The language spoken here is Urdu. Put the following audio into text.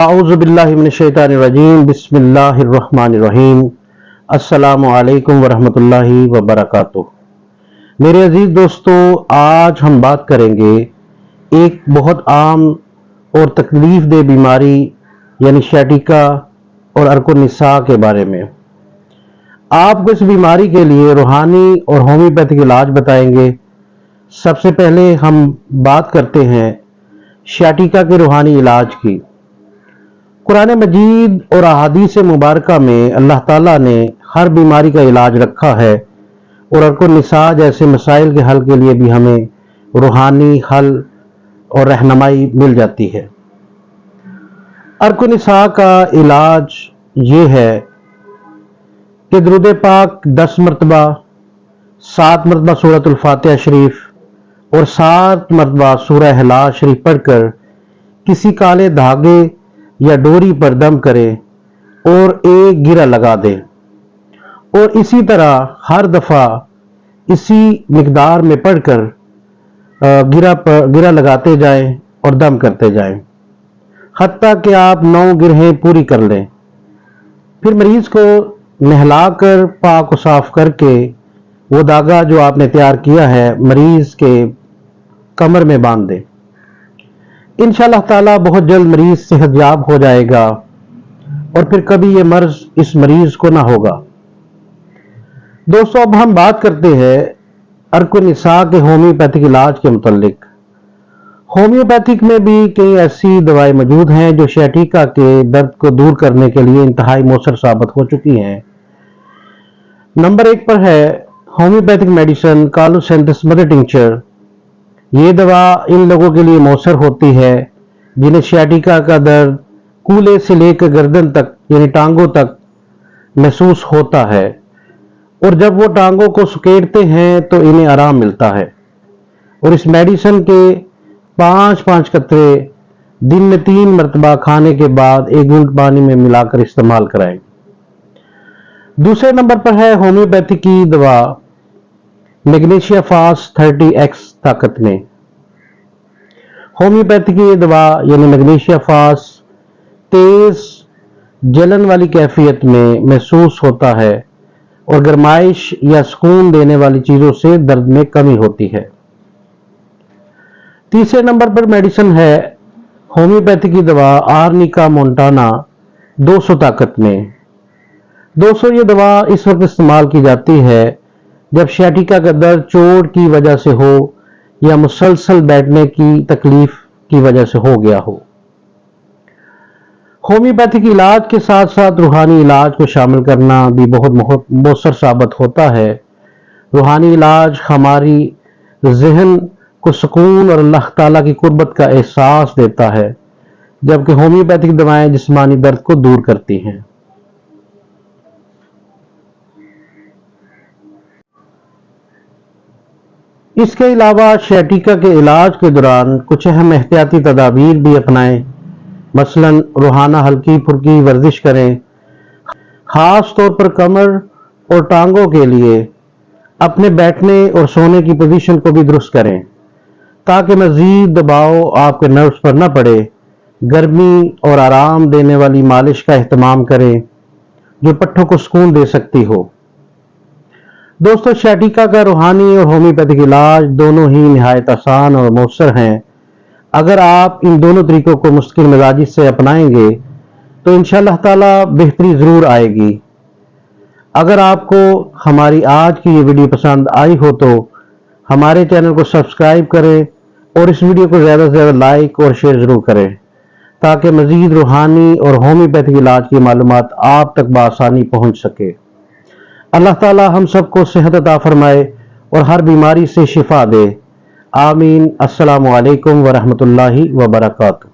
اعوذ باللہ من الشیطان الرجیم بسم اللہ الرحمن الرحیم السلام علیکم ورحمۃ اللہ وبرکاتہ۔ میرے عزیز دوستو، آج ہم بات کریں گے ایک بہت عام اور تکلیف دہ بیماری یعنی شیٹیکا اور عرق النساء کے بارے میں۔ آپ کو اس بیماری کے لیے روحانی اور ہومیوپیتھک علاج بتائیں گے۔ سب سے پہلے ہم بات کرتے ہیں شیٹیکا کے روحانی علاج کی۔ قرآن مجید اور احادیث مبارکہ میں اللہ تعالیٰ نے ہر بیماری کا علاج رکھا ہے، اور عرق النساء جیسے مسائل کے حل کے لیے بھی ہمیں روحانی حل اور رہنمائی مل جاتی ہے۔ عرق النساء کا علاج یہ ہے کہ درود پاک 10 مرتبہ، 7 مرتبہ سورۃ الفاتحہ شریف اور 7 مرتبہ سورہ اخلاص شریف پڑھ کر کسی کالے دھاگے یا ڈوری پر دم کرے اور ایک گرہ لگا دے، اور اسی طرح ہر دفعہ اسی مقدار میں پڑھ کر گرہ لگاتے جائیں اور دم کرتے جائیں حتیٰ کہ آپ 9 گرہیں پوری کر لیں۔ پھر مریض کو نہلا کر پاک و صاف کر کے وہ دھاگا جو آپ نے تیار کیا ہے مریض کے کمر میں باندھ دیں۔ انشاءاللہ تعالیٰ بہت جلد مریض صحت یاب ہو جائے گا اور پھر کبھی یہ مرض اس مریض کو نہ ہوگا۔ دوستو، اب ہم بات کرتے ہیں عرق النساء کے ہومیوپیتھک علاج کے متعلق۔ ہومیوپیتھک میں بھی کئی ایسی دوائیں موجود ہیں جو شیٹیکا کے درد کو دور کرنے کے لیے انتہائی مؤثر ثابت ہو چکی ہیں۔ نمبر 1 پر ہے ہومیوپیتھک میڈیسن کالوسینتھس مدر ٹنکچر۔ یہ دوا ان لوگوں کے لیے مؤثر ہوتی ہے جنہیں شیٹیکا کا درد کولے سے لے کر گردن تک یعنی ٹانگوں تک محسوس ہوتا ہے، اور جب وہ ٹانگوں کو سکیڑتے ہیں تو انہیں آرام ملتا ہے۔ اور اس میڈیسن کے 5 قطرے دن میں 3 مرتبہ کھانے کے بعد 1 گھونٹ پانی میں ملا کر استعمال کرائیں۔ دوسرے نمبر پر ہے ہومیوپیتھی کی دوا میگنیشیا فاسٹ 30x طاقت میں۔ ہومیوپیتھی کی دوا یعنی میگنیشیا فاسٹ تیز جلن والی کیفیت میں محسوس ہوتا ہے اور گرمائش یا سکون دینے والی چیزوں سے درد میں کمی ہوتی ہے۔ تیسرے نمبر پر میڈیسن ہے ہومیوپیتھی کی دوا آرنیکا مونٹانا 200 طاقت میں۔ دوستو، یہ دوا اس وقت استعمال کی جاتی ہے جب شیٹیکا کا درد چوٹ کی وجہ سے ہو یا مسلسل بیٹھنے کی تکلیف کی وجہ سے ہو گیا ہو۔ ہومیوپیتھک علاج کے ساتھ ساتھ روحانی علاج کو شامل کرنا بھی بہت مؤثر ثابت ہوتا ہے۔ روحانی علاج ہماری ذہن کو سکون اور اللہ تعالیٰ کی قربت کا احساس دیتا ہے، جبکہ ہومیوپیتھک دوائیں جسمانی درد کو دور کرتی ہیں۔ اس کے علاوہ شیٹیکا کے علاج کے دوران کچھ اہم احتیاطی تدابیر بھی اپنائیں، مثلا روزانہ ہلکی پھلکی ورزش کریں۔ خاص طور پر کمر اور ٹانگوں کے لیے اپنے بیٹھنے اور سونے کی پوزیشن کو بھی درست کریں تاکہ مزید دباؤ آپ کے نروز پر نہ پڑے۔ گرمی اور آرام دینے والی مالش کا اہتمام کریں جو پٹھوں کو سکون دے سکتی ہو۔ دوستو، شیٹیکا کا روحانی اور ہومیوپیتھک علاج دونوں ہی نہایت آسان اور مؤثر ہیں۔ اگر آپ ان دونوں طریقوں کو مستقل مزاجی سے اپنائیں گے تو انشاءاللہ تعالی بہتری ضرور آئے گی۔ اگر آپ کو ہماری آج کی یہ ویڈیو پسند آئی ہو تو ہمارے چینل کو سبسکرائب کریں اور اس ویڈیو کو زیادہ سے زیادہ لائک اور شیئر ضرور کریں تاکہ مزید روحانی اور ہومیوپیتھک علاج کی معلومات آپ تک بآسانی پہنچ سکے۔ اللہ تعالی ہم سب کو صحت عطا فرمائے اور ہر بیماری سے شفا دے، آمین۔ السلام علیکم ورحمۃ اللہ وبرکاتہ۔